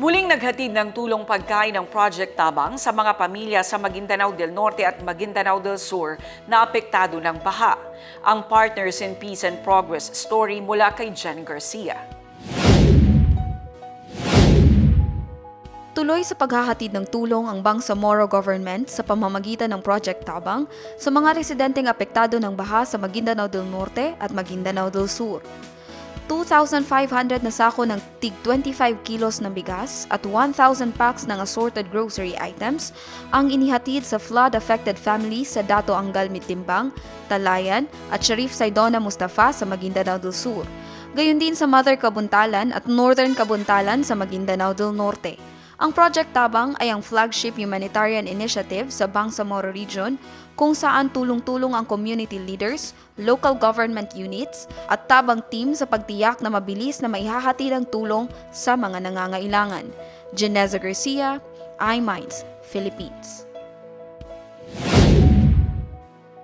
Muling naghatid ng tulong pagkain ng Project Tabang sa mga pamilya sa Maguindanao del Norte at Maguindanao del Sur na apektado ng baha. Ang Partners in Peace and Progress story mula kay Jen Garcia. Tuloy sa paghahatid ng tulong ang Bangsamoro Government sa pamamagitan ng Project Tabang sa mga residenteng apektado ng baha sa Maguindanao del Norte at Maguindanao del Sur. 2,500 na sako ng tig 25 kilos ng bigas at 1,000 packs ng assorted grocery items ang inihatid sa flood-affected families sa Dato Angal Mitimbang, Talayan at Sharif Saidona Mustafa sa Maguindanao del Sur. Gayon din sa Mother Kabuntalan at Northern Kabuntalan sa Maguindanao del Norte. Ang Project Tabang ay ang flagship humanitarian initiative sa Bangsamoro Region kung saan tulong-tulong ang community leaders, local government units at tabang team sa pagtiyak na mabilis na maihahatid ang tulong sa mga nangangailangan. Jeneza Garcia, iMinds, Philippines.